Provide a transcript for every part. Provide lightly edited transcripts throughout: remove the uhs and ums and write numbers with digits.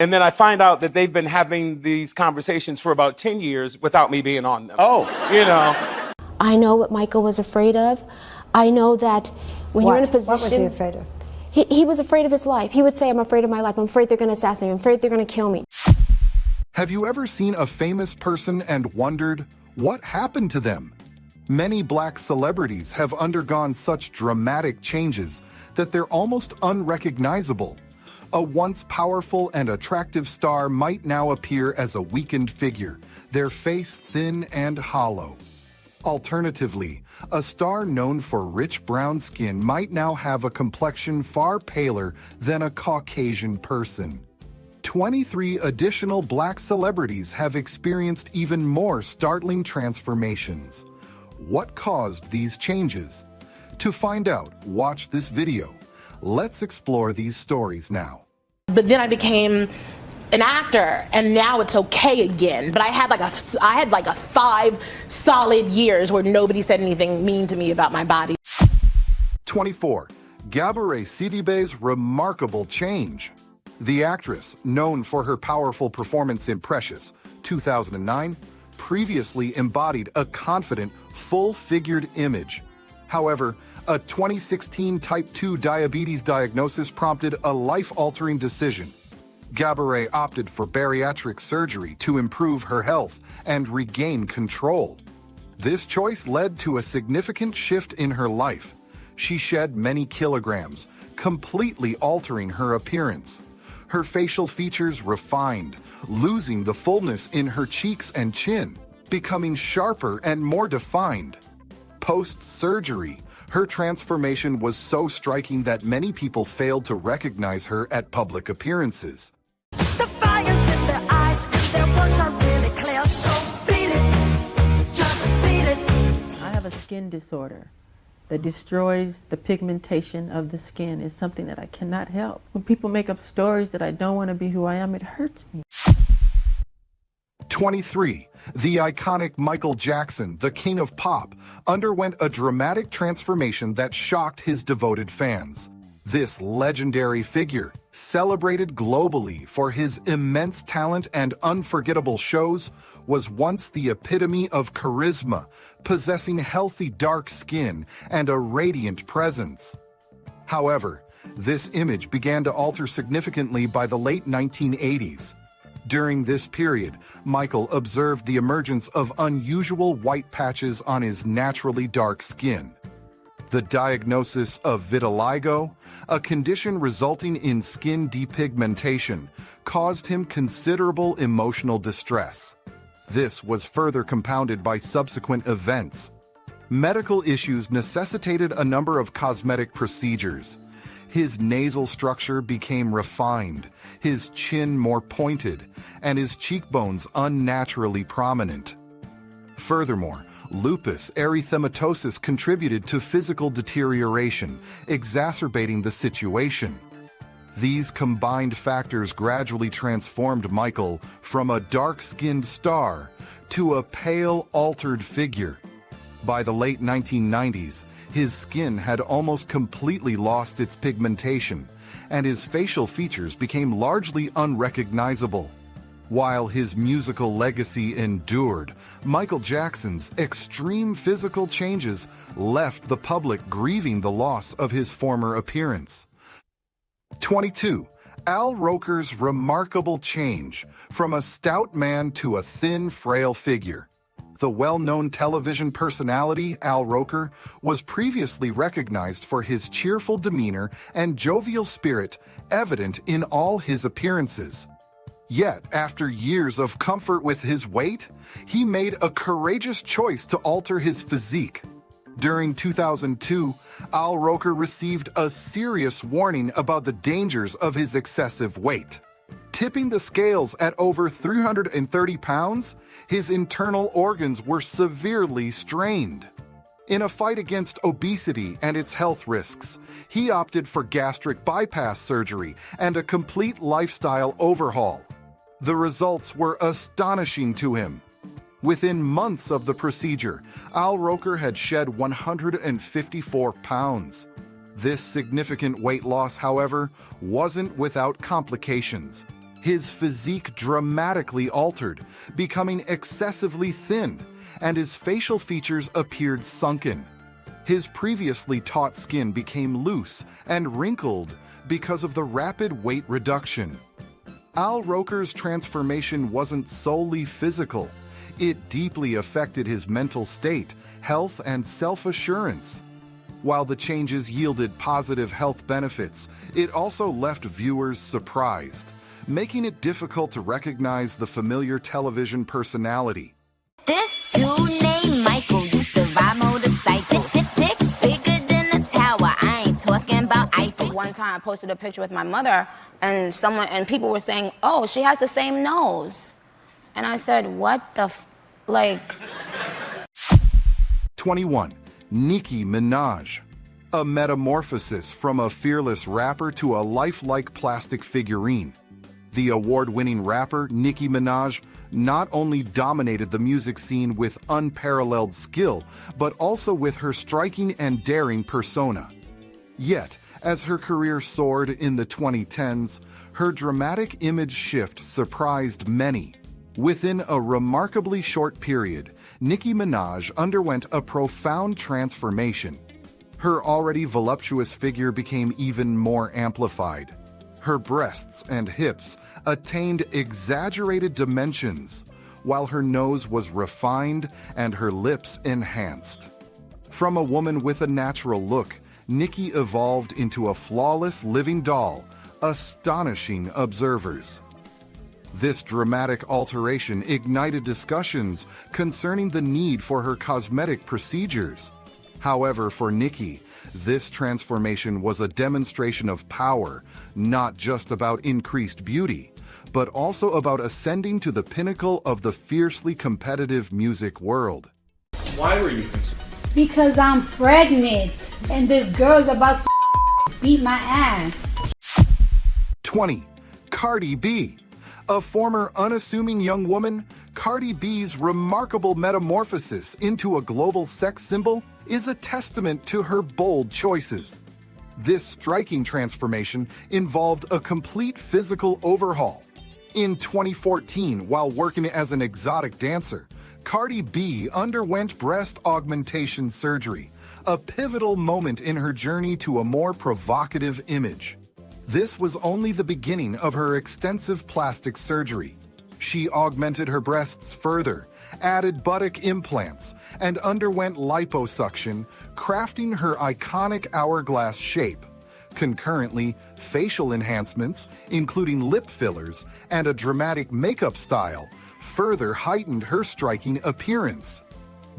And then I find out that they've been having these conversations for about 10 years without me being on them. Oh. You know. I know what Michael was afraid of. I know that when you're in a position... What was he afraid of? He was afraid of his life. He would say, I'm afraid of my life. I'm afraid they're going to assassinate me. I'm afraid they're going to kill me. Have you ever seen a famous person and wondered what happened to them? Many black celebrities have undergone such dramatic changes that they're almost unrecognizable. A once powerful and attractive star might now appear as a weakened figure, their face thin and hollow. Alternatively, a star known for rich brown skin might now have a complexion far paler than a Caucasian person. 23 additional black celebrities have experienced even more startling transformations. What caused these changes? To find out, watch this video. Let's explore these stories now. But then I became an actor, and now it's okay again. But I had like a 5 solid years where nobody said anything mean to me about my body. 24. Gabourey Sidibe's remarkable change. The actress, known for her powerful performance in Precious, 2009, previously embodied a confident, full-figured image. However, a 2016 type 2 diabetes diagnosis prompted a life-altering decision. Gabourey opted for bariatric surgery to improve her health and regain control. This choice led to a significant shift in her life. She shed many kilograms, completely altering her appearance. Her facial features refined, losing the fullness in her cheeks and chin, becoming sharper and more defined. Post-surgery, her transformation was so striking that many people failed to recognize her at public appearances. The fire's in their eyes, their words are really clear, so beat it, just beat it. I have a skin disorder that destroys the pigmentation of the skin. Is something that I cannot help. When people make up stories that I don't want to be who I am, it hurts me. 23. The iconic Michael Jackson, the king of pop, underwent a dramatic transformation that shocked his devoted fans. This legendary figure, celebrated globally for his immense talent and unforgettable shows, was once the epitome of charisma, possessing healthy dark skin and a radiant presence. However, this image began to alter significantly by the late 1980s. During this period, Michael observed the emergence of unusual white patches on his naturally dark skin. The diagnosis of vitiligo, a condition resulting in skin depigmentation, caused him considerable emotional distress. This was further compounded by subsequent events. Medical issues necessitated a number of cosmetic procedures. His nasal structure became refined, his chin more pointed, and his cheekbones unnaturally prominent. Furthermore, lupus erythematosus contributed to physical deterioration, exacerbating the situation. These combined factors gradually transformed Michael from a dark-skinned star to a pale, altered figure. By the late 1990s, his skin had almost completely lost its pigmentation, and his facial features became largely unrecognizable. While his musical legacy endured, Michael Jackson's extreme physical changes left the public grieving the loss of his former appearance. 22. Al Roker's remarkable change from a stout man to a thin, frail figure. The well-known television personality, Al Roker, was previously recognized for his cheerful demeanor and jovial spirit, evident in all his appearances. Yet, after years of comfort with his weight, he made a courageous choice to alter his physique. During 2002, Al Roker received a serious warning about the dangers of his excessive weight. Tipping the scales at over 330 pounds, his internal organs were severely strained. In a fight against obesity and its health risks, he opted for gastric bypass surgery and a complete lifestyle overhaul. The results were astonishing to him. Within months of the procedure, Al Roker had shed 154 pounds. This significant weight loss, however, wasn't without complications. His physique dramatically altered, becoming excessively thin, and his facial features appeared sunken. His previously taut skin became loose and wrinkled because of the rapid weight reduction. Al Roker's transformation wasn't solely physical. It deeply affected his mental state, health, and self-assurance. While the changes yielded positive health benefits, it also left viewers surprised, making it difficult to recognize the familiar television personality. This dude named Michael used to ride motorcycles. Dick bigger than a tower. I ain't talking about Eiffel. One time I posted a picture with my mother and people were saying, "Oh, she has the same nose." And I said, "What the like?" 21. Nicki Minaj. A metamorphosis from a fearless rapper to a lifelike plastic figurine. The award-winning rapper Nicki Minaj not only dominated the music scene with unparalleled skill, but also with her striking and daring persona. Yet, as her career soared in the 2010s, her dramatic image shift surprised many. Within a remarkably short period, Nicki Minaj underwent a profound transformation. Her already voluptuous figure became even more amplified. Her breasts and hips attained exaggerated dimensions, while her nose was refined and her lips enhanced. From a woman with a natural look, Nicki evolved into a flawless living doll, astonishing observers. This dramatic alteration ignited discussions concerning the need for her cosmetic procedures. However, for Nicki, this transformation was a demonstration of power, not just about increased beauty, but also about ascending to the pinnacle of the fiercely competitive music world. Why were you? Because I'm pregnant and this girl's about to beat my ass. 20. Cardi B. A former unassuming young woman, Cardi B's remarkable metamorphosis into a global sex symbol is a testament to her bold choices. This striking transformation involved a complete physical overhaul. In 2014, while working as an exotic dancer, Cardi B underwent breast augmentation surgery, a pivotal moment in her journey to a more provocative image. This was only the beginning of her extensive plastic surgery. She augmented her breasts further, added buttock implants, and underwent liposuction, crafting her iconic hourglass shape. Concurrently, facial enhancements, including lip fillers and a dramatic makeup style, further heightened her striking appearance.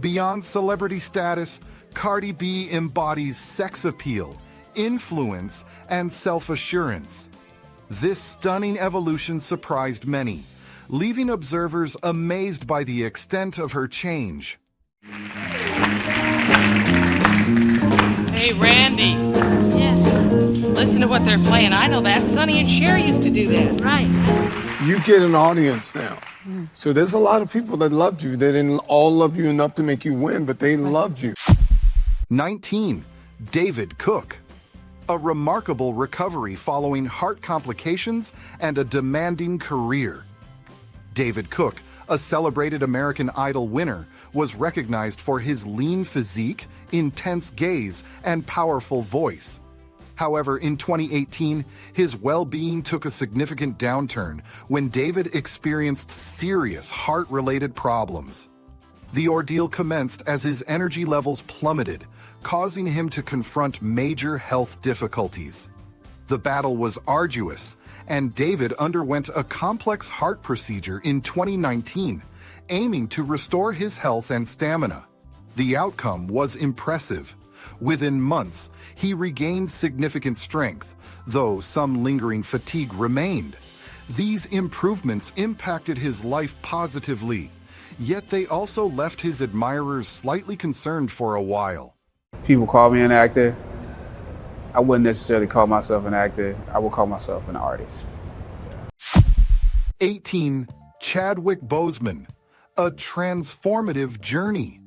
Beyond celebrity status, Cardi B embodies sex appeal, influence, and self-assurance. This stunning evolution surprised many, leaving observers amazed by the extent of her change. Hey, Randy. Yeah. Listen to what they're playing. I know that. Sonny and Cher used to do that. Right. You get an audience now. So there's a lot of people that loved you. They didn't all love you enough to make you win, but they loved you. 19. David Cook. A remarkable recovery following heart complications and a demanding career. David Cook, a celebrated American Idol winner, was recognized for his lean physique, intense gaze, and powerful voice. However, in 2018, his well-being took a significant downturn when David experienced serious heart-related problems. The ordeal commenced as his energy levels plummeted, causing him to confront major health difficulties. The battle was arduous, and David underwent a complex heart procedure in 2019, aiming to restore his health and stamina. The outcome was impressive. Within months, he regained significant strength, though some lingering fatigue remained. These improvements impacted his life positively, yet they also left his admirers slightly concerned for a while. People call me an actor. I wouldn't necessarily call myself an actor. I would call myself an artist. 18. Chadwick Boseman. A transformative journey.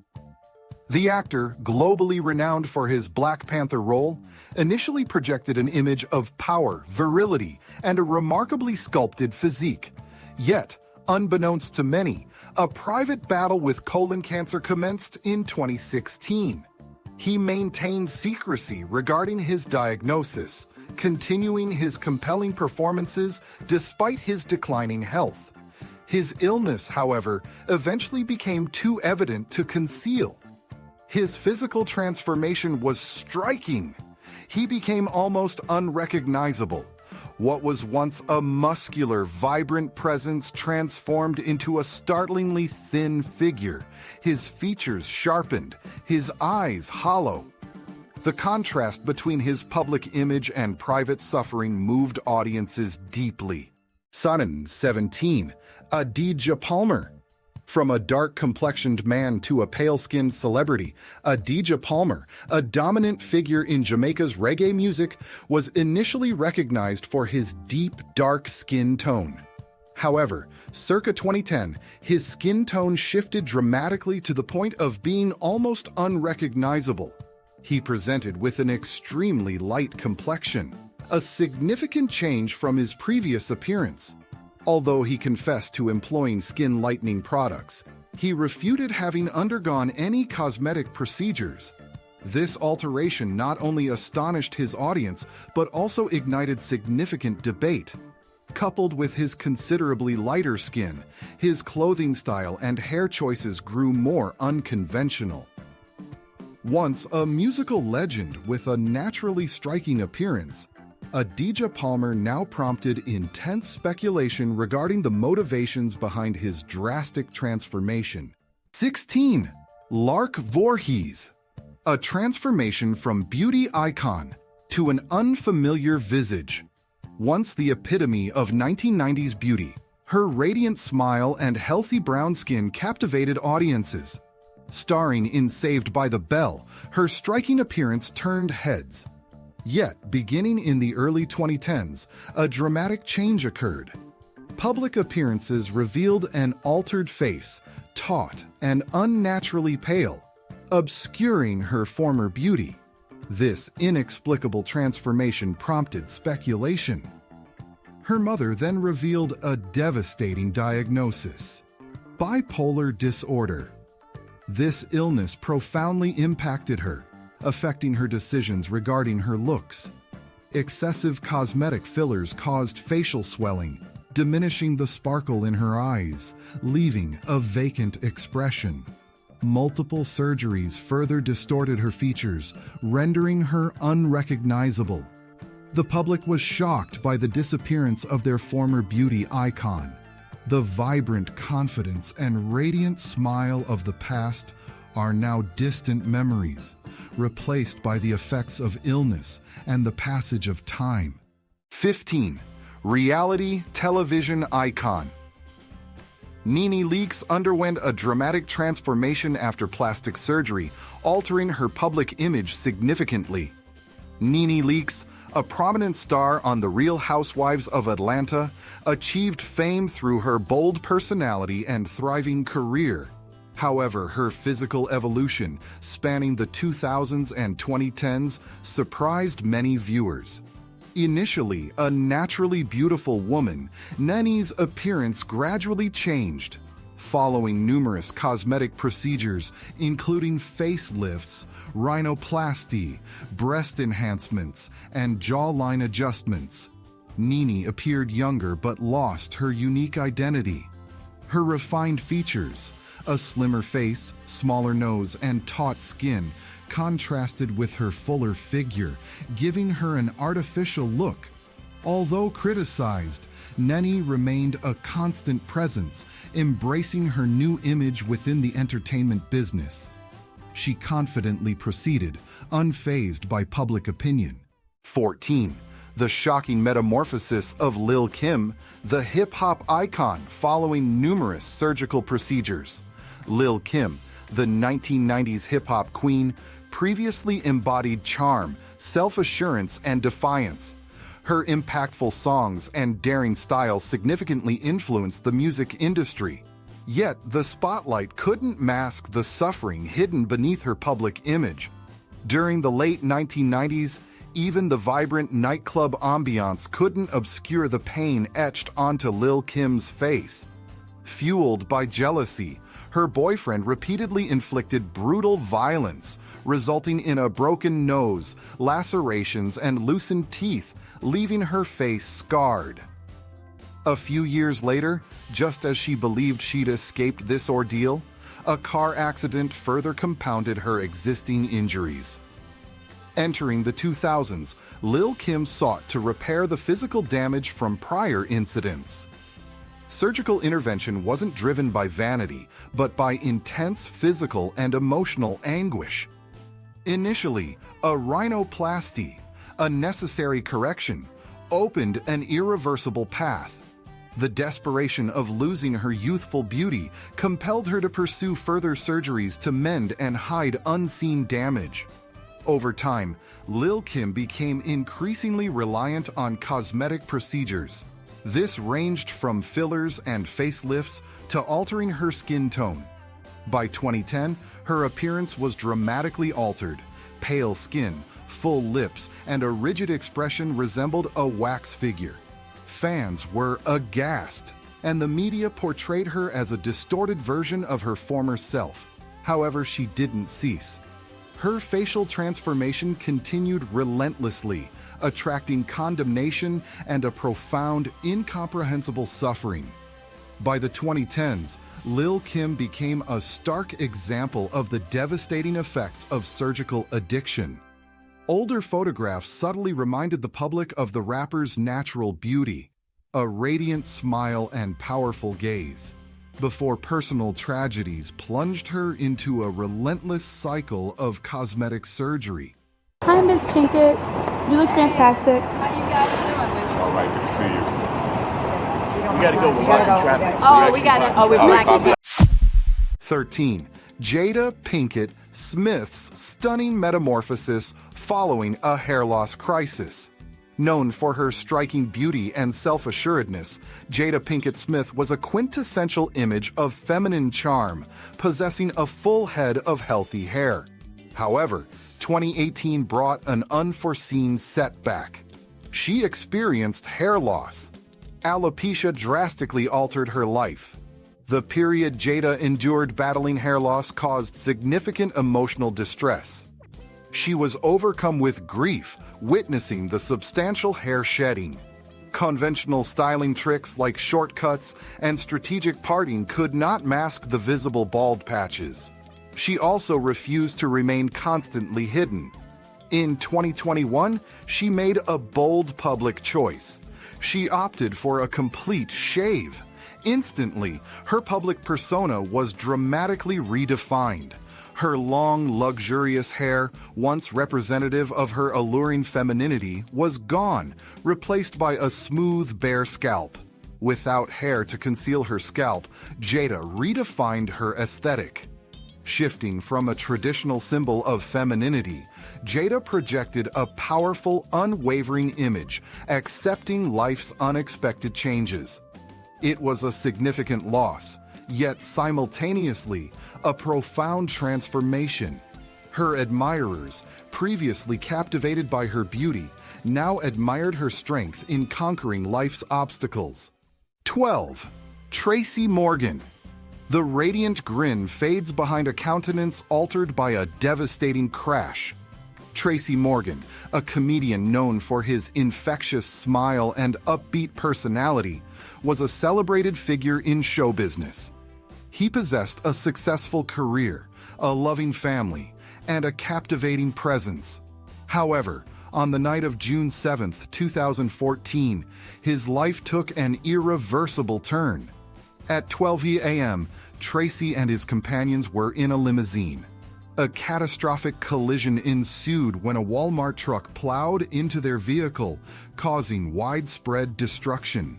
The actor, globally renowned for his Black Panther role, initially projected an image of power, virility, and a remarkably sculpted physique. Yet, unbeknownst to many, a private battle with colon cancer commenced in 2016. He maintained secrecy regarding his diagnosis, continuing his compelling performances despite his declining health. His illness, however, eventually became too evident to conceal. His physical transformation was striking. He became almost unrecognizable. What was once a muscular, vibrant presence transformed into a startlingly thin figure, his features sharpened, his eyes hollow. The contrast between his public image and private suffering moved audiences deeply. Son 17, Adija Palmer. From a dark-complexioned man to a pale-skinned celebrity, Adija Palmer, a dominant figure in Jamaica's reggae music, was initially recognized for his deep, dark skin tone. However, circa 2010, his skin tone shifted dramatically to the point of being almost unrecognizable. He presented with an extremely light complexion, a significant change from his previous appearance. Although he confessed to employing skin lightening products, he refuted having undergone any cosmetic procedures. This alteration not only astonished his audience, but also ignited significant debate. Coupled with his considerably lighter skin, his clothing style and hair choices grew more unconventional. Once a musical legend with a naturally striking appearance, Adija Palmer now prompted intense speculation regarding the motivations behind his drastic transformation. 16. Lark Voorhies. A transformation from beauty icon to an unfamiliar visage. Once the epitome of 1990s beauty, her radiant smile and healthy brown skin captivated audiences. Starring in Saved by the Bell, her striking appearance turned heads. Yet, beginning in the early 2010s, a dramatic change occurred. Public appearances revealed an altered face, taut and unnaturally pale, obscuring her former beauty. This inexplicable transformation prompted speculation. Her mother then revealed a devastating diagnosis: bipolar disorder. This illness profoundly impacted her, affecting her decisions regarding her looks. Excessive cosmetic fillers caused facial swelling, diminishing the sparkle in her eyes, leaving a vacant expression. Multiple surgeries further distorted her features, rendering her unrecognizable. The public was shocked by the disappearance of their former beauty icon. The vibrant confidence and radiant smile of the past are now distant memories, replaced by the effects of illness and the passage of time. 15. Reality television icon. Nene Leakes underwent a dramatic transformation after plastic surgery, altering her public image significantly. Nene Leakes, a prominent star on The Real Housewives of Atlanta, achieved fame through her bold personality and thriving career. However, her physical evolution, spanning the 2000s and 2010s, surprised many viewers. Initially a naturally beautiful woman, Nene's appearance gradually changed. Following numerous cosmetic procedures, including facelifts, rhinoplasty, breast enhancements, and jawline adjustments, Nene appeared younger but lost her unique identity. Her refined features, a slimmer face, smaller nose, and taut skin, contrasted with her fuller figure, giving her an artificial look. Although criticized, Nene remained a constant presence, embracing her new image within the entertainment business. She confidently proceeded, unfazed by public opinion. 14. The shocking metamorphosis of Lil Kim, the hip-hop icon following numerous surgical procedures. Lil Kim, the 1990s hip-hop queen, previously embodied charm, self-assurance, and defiance. Her impactful songs and daring style significantly influenced the music industry. Yet the spotlight couldn't mask the suffering hidden beneath her public image. During the late 1990s, even the vibrant nightclub ambiance couldn't obscure the pain etched onto Lil Kim's face. Fueled by jealousy, her boyfriend repeatedly inflicted brutal violence, resulting in a broken nose, lacerations, and loosened teeth, leaving her face scarred. A few years later, just as she believed she'd escaped this ordeal, a car accident further compounded her existing injuries. Entering the 2000s, Lil Kim sought to repair the physical damage from prior incidents. Surgical intervention wasn't driven by vanity, but by intense physical and emotional anguish. Initially, a rhinoplasty, a necessary correction, opened an irreversible path. The desperation of losing her youthful beauty compelled her to pursue further surgeries to mend and hide unseen damage. Over time, Lil Kim became increasingly reliant on cosmetic procedures. This ranged from fillers and facelifts to altering her skin tone. By 2010, her appearance was dramatically altered. Pale skin, full lips, and a rigid expression resembled a wax figure. Fans were aghast, and the media portrayed her as a distorted version of her former self. However, she didn't cease. Her facial transformation continued relentlessly, attracting condemnation and a profound, incomprehensible suffering. By the 2010s, Lil Kim became a stark example of the devastating effects of surgical addiction. Older photographs subtly reminded the public of the rapper's natural beauty, a radiant smile and powerful gaze, before personal tragedies plunged her into a relentless cycle of cosmetic surgery. Hi, Miss Pinkett. You look fantastic. How you guys doing? All right, good to see you. We gotta go. We're blocking traffic. Oh, we got it. Oh, we're blocking. 13. Jada Pinkett Smith's stunning metamorphosis following a hair loss crisis. Known for her striking beauty and self-assuredness, Jada Pinkett Smith was a quintessential image of feminine charm, possessing a full head of healthy hair. However, 2018 brought an unforeseen setback. She experienced hair loss. Alopecia drastically altered her life. The period Jada endured battling hair loss caused significant emotional distress. She was overcome with grief, witnessing the substantial hair shedding. Conventional styling tricks like shortcuts and strategic parting could not mask the visible bald patches. She also refused to remain constantly hidden. In 2021, she made a bold public choice. She opted for a complete shave. Instantly, her public persona was dramatically redefined. Her long, luxurious hair, once representative of her alluring femininity, was gone, replaced by a smooth, bare scalp. Without hair to conceal her scalp, Jada redefined her aesthetic. Shifting from a traditional symbol of femininity, Jada projected a powerful, unwavering image, accepting life's unexpected changes. It was a significant loss, yet simultaneously a profound transformation. Her admirers, previously captivated by her beauty, now admired her strength in conquering life's obstacles. 12. Tracy Morgan. The radiant grin fades behind a countenance altered by a devastating crash. Tracy Morgan, a comedian known for his infectious smile and upbeat personality, was a celebrated figure in show business. He possessed a successful career, a loving family, and a captivating presence. However, on the night of June 7, 2014, his life took an irreversible turn. At 12 a.m., Tracy and his companions were in a limousine. A catastrophic collision ensued when a Walmart truck plowed into their vehicle, causing widespread destruction.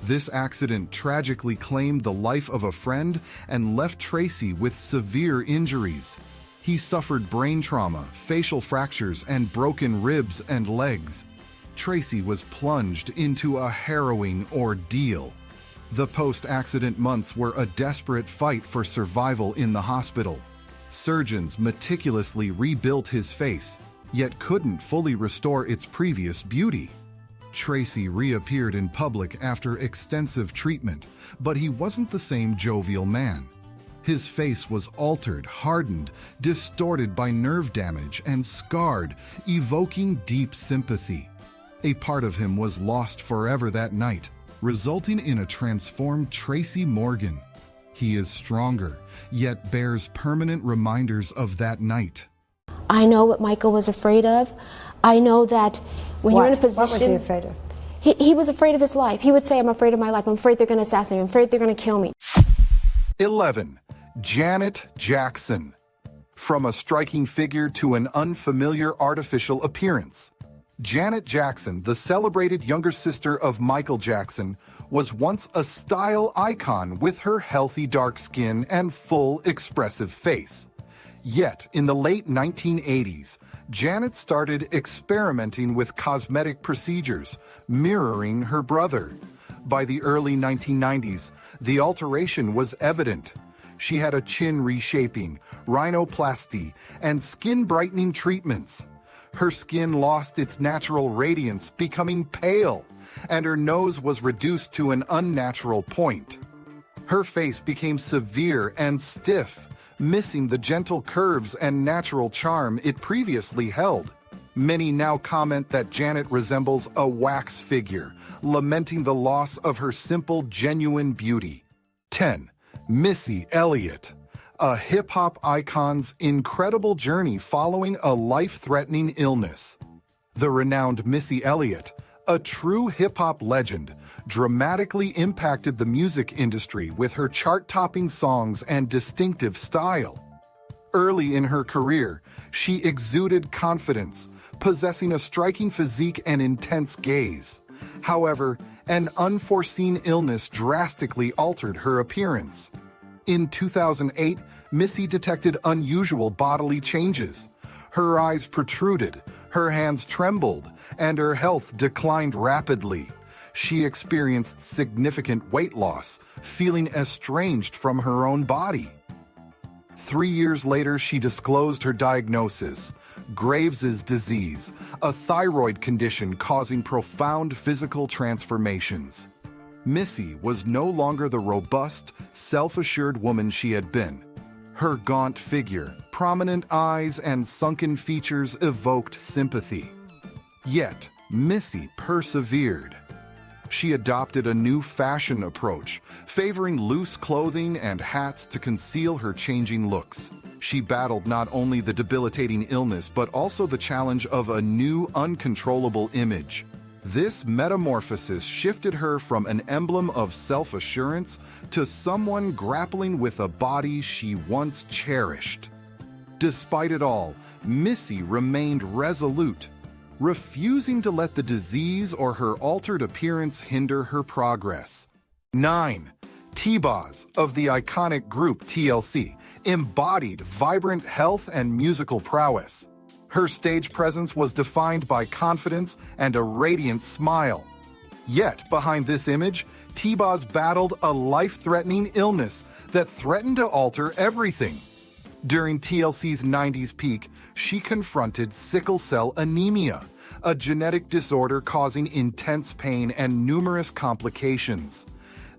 This accident tragically claimed the life of a friend and left Tracy with severe injuries. He suffered brain trauma, facial fractures, and broken ribs and legs. Tracy was plunged into a harrowing ordeal. The post-accident months were a desperate fight for survival in the hospital. Surgeons meticulously rebuilt his face, yet couldn't fully restore its previous beauty. Tracy reappeared in public after extensive treatment, but he wasn't the same jovial man. His face was altered, hardened, distorted by nerve damage, and scarred, evoking deep sympathy. A part of him was lost forever that night, resulting in a transformed Tracy Morgan. He is stronger, yet bears permanent reminders of that night. I know what Michael was afraid of. I know that when you're in a position... What was he afraid of? He was afraid of his life. He would say, I'm afraid of my life. I'm afraid they're going to assassinate me. I'm afraid they're going to kill me. 11. Janet Jackson. From a striking figure to an unfamiliar artificial appearance. Janet Jackson, the celebrated younger sister of Michael Jackson, was once a style icon with her healthy dark skin and full expressive face. Yet, in the late 1980s, Janet started experimenting with cosmetic procedures, mirroring her brother. By the early 1990s, the alteration was evident. She had a chin reshaping, rhinoplasty, and skin brightening treatments. Her skin lost its natural radiance, becoming pale, and her nose was reduced to an unnatural point. Her face became severe and stiff, missing the gentle curves and natural charm it previously held. Many now comment that Janet resembles a wax figure, lamenting the loss of her simple, genuine beauty. 10. Missy Elliott. A hip-hop icon's incredible journey following a life-threatening illness. The renowned Missy Elliott, a true hip-hop legend, dramatically impacted the music industry with her chart-topping songs and distinctive style. Early in her career, she exuded confidence, possessing a striking physique and intense gaze. However, an unforeseen illness drastically altered her appearance. In 2008, Missy detected unusual bodily changes. Her eyes protruded, her hands trembled, and her health declined rapidly. She experienced significant weight loss, feeling estranged from her own body. 3 years later, she disclosed her diagnosis: Graves' disease, a thyroid condition causing profound physical transformations. Missy was no longer the robust, self-assured woman she had been. Her gaunt figure, prominent eyes, and sunken features evoked sympathy. Yet, Missy persevered. She adopted a new fashion approach, favoring loose clothing and hats to conceal her changing looks. She battled not only the debilitating illness, but also the challenge of a new, uncontrollable image. This metamorphosis shifted her from an emblem of self-assurance to someone grappling with a body she once cherished. Despite it all, Missy remained resolute, refusing to let the disease or her altered appearance hinder her progress. 9. T-Boz of the iconic group TLC embodied vibrant health and musical prowess. Her stage presence was defined by confidence and a radiant smile. Yet, behind this image, T-Boz battled a life-threatening illness that threatened to alter everything. During TLC's 90s peak, she confronted sickle cell anemia, a genetic disorder causing intense pain and numerous complications.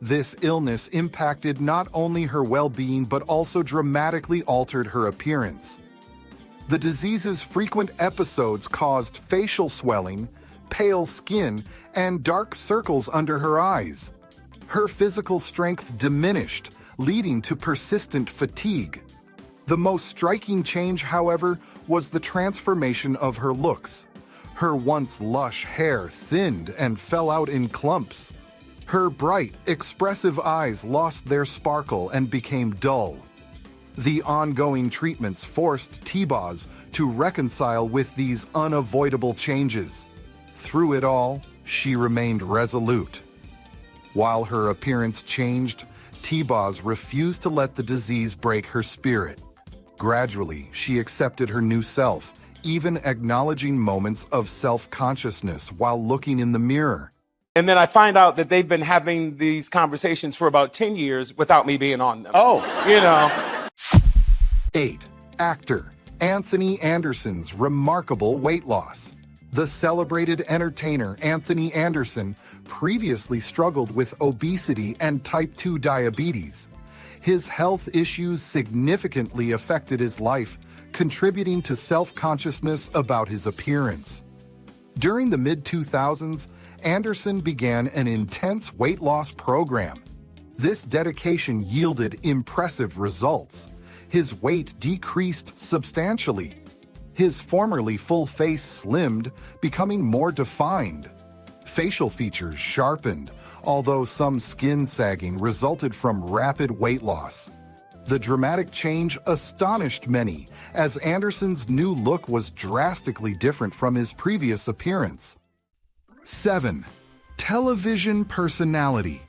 This illness impacted not only her well-being but also dramatically altered her appearance. The disease's frequent episodes caused facial swelling, pale skin, and dark circles under her eyes. Her physical strength diminished, leading to persistent fatigue. The most striking change, however, was the transformation of her looks. Her once lush hair thinned and fell out in clumps. Her bright, expressive eyes lost their sparkle and became dull. The ongoing treatments forced T-Boz to reconcile with these unavoidable changes. Through it all, she remained resolute. While her appearance changed, T-Boz refused to let the disease break her spirit. Gradually, she accepted her new self, even acknowledging moments of self-consciousness while looking in the mirror. And then I find out that they've been having these conversations for about 10 years without me being on them. Oh. You know. 8. Actor Anthony Anderson's remarkable weight loss. The celebrated entertainer Anthony Anderson previously struggled with obesity and type 2 diabetes. His health issues significantly affected his life, contributing to self-consciousness about his appearance. During the mid-2000s, Anderson began an intense weight loss program. This dedication yielded impressive results. His weight decreased substantially. His formerly full face slimmed, becoming more defined. Facial features sharpened, although some skin sagging resulted from rapid weight loss. The dramatic change astonished many, as Anderson's new look was drastically different from his previous appearance. 7. Television personality.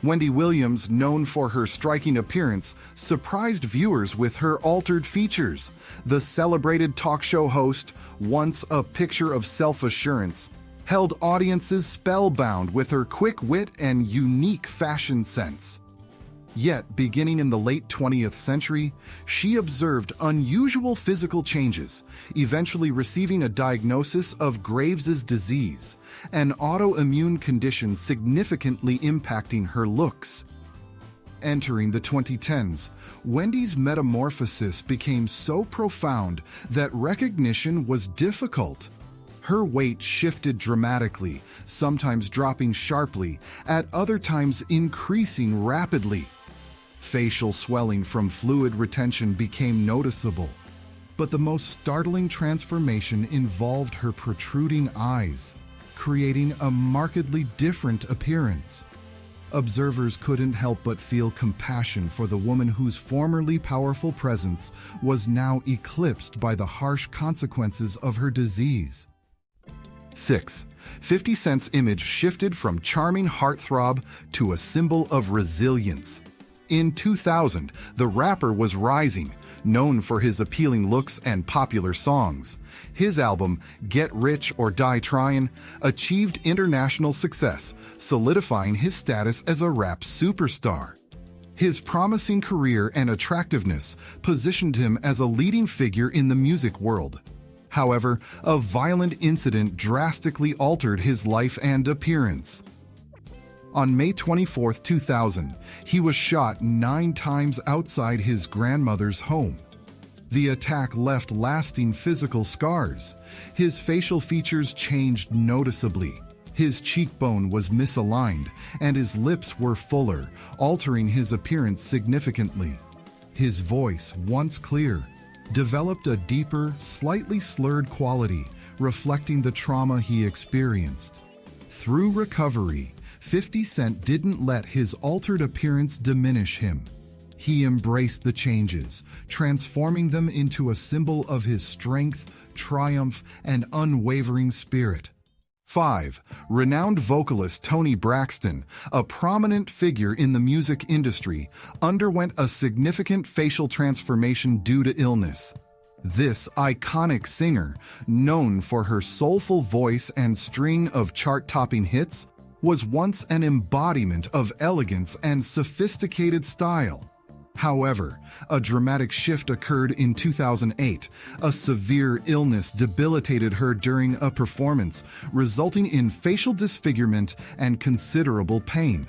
Wendy Williams, known for her striking appearance, surprised viewers with her altered features. The celebrated talk show host, once a picture of self-assurance, held audiences spellbound with her quick wit and unique fashion sense. Yet, beginning in the late 20th century, she observed unusual physical changes, eventually receiving a diagnosis of Graves' disease, an autoimmune condition significantly impacting her looks. Entering the 2010s, Wendy's metamorphosis became so profound that recognition was difficult. Her weight shifted dramatically, sometimes dropping sharply, at other times increasing rapidly. Facial swelling from fluid retention became noticeable, but the most startling transformation involved her protruding eyes, creating a markedly different appearance. Observers couldn't help but feel compassion for the woman whose formerly powerful presence was now eclipsed by the harsh consequences of her disease. 6. 50 Cent's image shifted from charming heartthrob to a symbol of resilience. In 2000, the rapper was rising, known for his appealing looks and popular songs. His album, Get Rich or Die Tryin', achieved international success, solidifying his status as a rap superstar. His promising career and attractiveness positioned him as a leading figure in the music world. However, a violent incident drastically altered his life and appearance. On May 24, 2000, he was shot 9 times outside his grandmother's home. The attack left lasting physical scars. His facial features changed noticeably. His cheekbone was misaligned, and his lips were fuller, altering his appearance significantly. His voice, once clear, developed a deeper, slightly slurred quality, reflecting the trauma he experienced. Through recovery, 50 Cent didn't let his altered appearance diminish him. He embraced the changes, transforming them into a symbol of his strength, triumph, and unwavering spirit. 5. Renowned vocalist Toni Braxton, a prominent figure in the music industry, underwent a significant facial transformation due to illness. This iconic singer, known for her soulful voice and string of chart-topping hits, was once an embodiment of elegance and sophisticated style. However, a dramatic shift occurred in 2008. A severe illness debilitated her during a performance, resulting in facial disfigurement and considerable pain.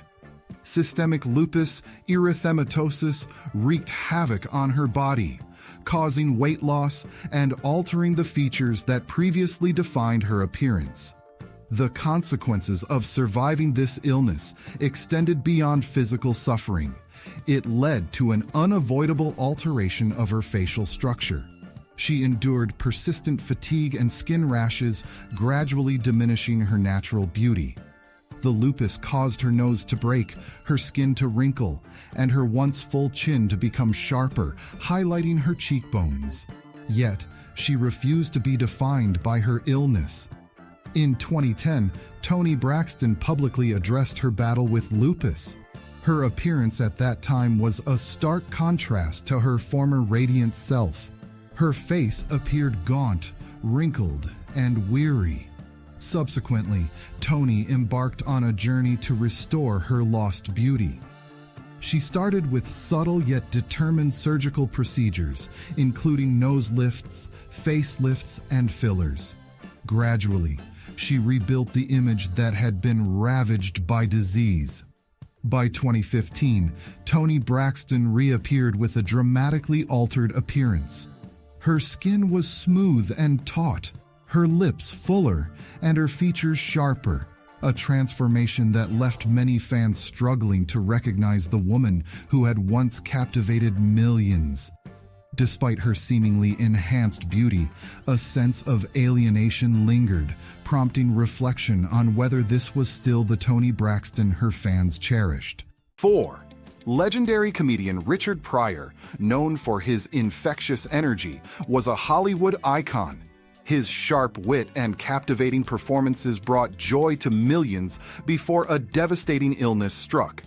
Systemic lupus erythematosus wreaked havoc on her body, causing weight loss and altering the features that previously defined her appearance. The consequences of surviving this illness extended beyond physical suffering. It led to an unavoidable alteration of her facial structure. She endured persistent fatigue and skin rashes, gradually diminishing her natural beauty. The lupus caused her nose to break, her skin to wrinkle, and her once full chin to become sharper, highlighting her cheekbones. Yet, she refused to be defined by her illness. In 2010, Toni Braxton publicly addressed her battle with lupus. Her appearance at that time was a stark contrast to her former radiant self. Her face appeared gaunt, wrinkled, and weary. Subsequently, Toni embarked on a journey to restore her lost beauty. She started with subtle yet determined surgical procedures, including nose lifts, facelifts, and fillers. Gradually, she rebuilt the image that had been ravaged by disease. By 2015, Toni Braxton reappeared with a dramatically altered appearance. Her skin was smooth and taut, her lips fuller, and her features sharper, a transformation that left many fans struggling to recognize the woman who had once captivated millions. Despite her seemingly enhanced beauty, a sense of alienation lingered, prompting reflection on whether this was still the Toni Braxton her fans cherished. 4. Legendary comedian Richard Pryor, known for his infectious energy, was a Hollywood icon. His sharp wit and captivating performances brought joy to millions before a devastating illness struck.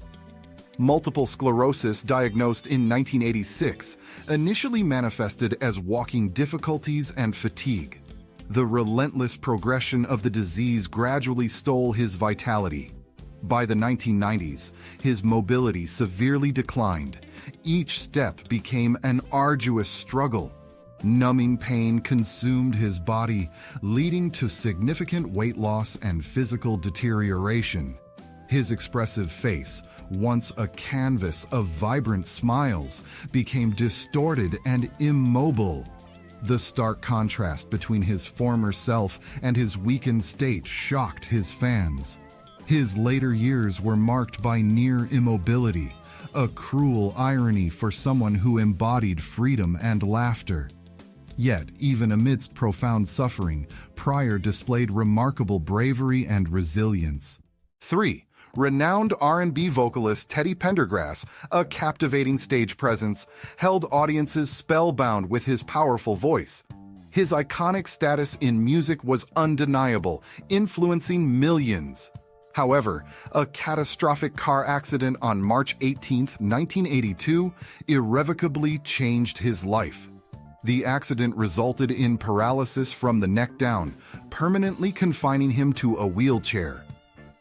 Multiple sclerosis, diagnosed in 1986, initially manifested as walking difficulties and fatigue. The relentless progression of the disease gradually stole his vitality. By the 1990s, his mobility severely declined. Each step became an arduous struggle. Numbing pain consumed his body, leading to significant weight loss and physical deterioration. His expressive face, once a canvas of vibrant smiles, became distorted and immobile. The stark contrast between his former self and his weakened state shocked his fans. His later years were marked by near immobility, a cruel irony for someone who embodied freedom and laughter. Yet, even amidst profound suffering, Pryor displayed remarkable bravery and resilience. 3. Renowned R&B vocalist Teddy Pendergrass, a captivating stage presence, held audiences spellbound with his powerful voice. His iconic status in music was undeniable, influencing millions. However, a catastrophic car accident on March 18, 1982, irrevocably changed his life. The accident resulted in paralysis from the neck down, permanently confining him to a wheelchair.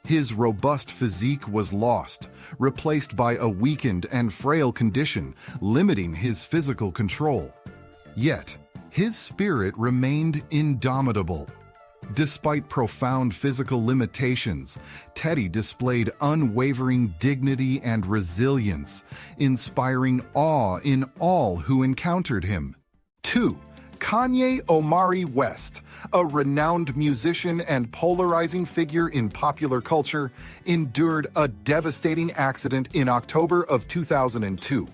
His robust physique was lost, replaced by a weakened and frail condition, limiting his physical control. Yet, his spirit remained indomitable. Despite profound physical limitations, Teddy displayed unwavering dignity and resilience, inspiring awe in all who encountered him. 2. Kanye West, a renowned musician and polarizing figure in popular culture, endured a devastating accident in October of 2002.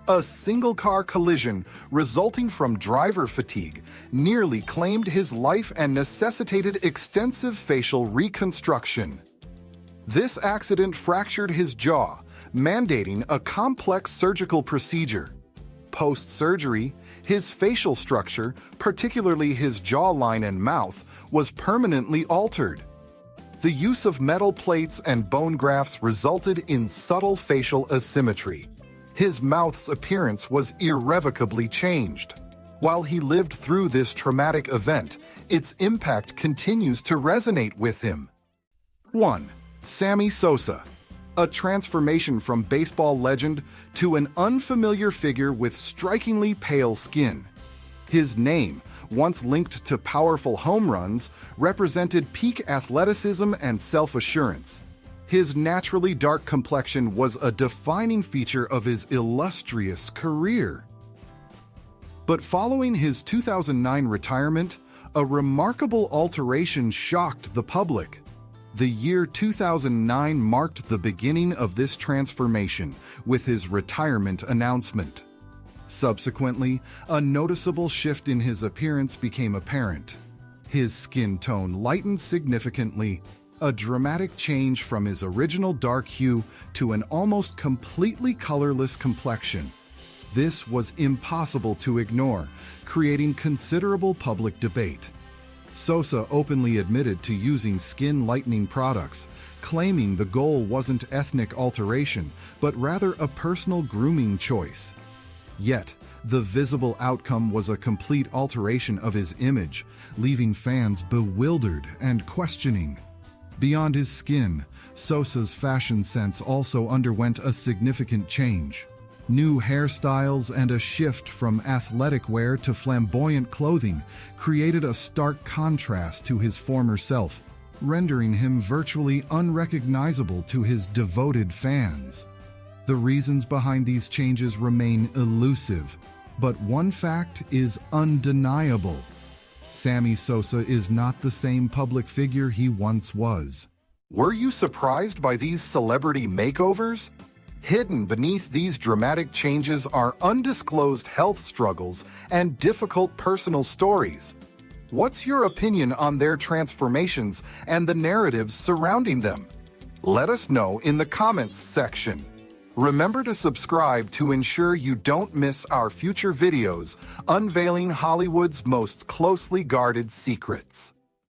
A single-car collision resulting from driver fatigue nearly claimed his life and necessitated extensive facial reconstruction. This accident fractured his jaw, mandating a complex surgical procedure. Post-surgery, his facial structure, particularly his jawline and mouth, was permanently altered. The use of metal plates and bone grafts resulted in subtle facial asymmetry. His mouth's appearance was irrevocably changed. While he lived through this traumatic event, its impact continues to resonate with him. 1. Sammy Sosa, a transformation from baseball legend to an unfamiliar figure with strikingly pale skin. His name, once linked to powerful home runs, represented peak athleticism and self-assurance. His naturally dark complexion was a defining feature of his illustrious career. But following his 2009 retirement, a remarkable alteration shocked the public. The year 2009 marked the beginning of this transformation with his retirement announcement. Subsequently, a noticeable shift in his appearance became apparent. His skin tone lightened significantly, a dramatic change from his original dark hue to an almost completely colorless complexion. This was impossible to ignore, creating considerable public debate. Sosa openly admitted to using skin-lightening products, claiming the goal wasn't ethnic alteration, but rather a personal grooming choice. Yet, The visible outcome was a complete alteration of his image, leaving fans bewildered and questioning. Beyond his skin, Sosa's fashion sense also underwent a significant change. New hairstyles and a shift from athletic wear to flamboyant clothing created a stark contrast to his former self, rendering him virtually unrecognizable to his devoted fans. The reasons behind these changes remain elusive, but one fact is undeniable. Sammy Sosa is not the same public figure he once was. Were you surprised by these celebrity makeovers? Hidden beneath these dramatic changes are undisclosed health struggles and difficult personal stories. What's your opinion on their transformations and the narratives surrounding them? Let us know in the comments section. Remember to subscribe to ensure you don't miss our future videos unveiling Hollywood's most closely guarded secrets.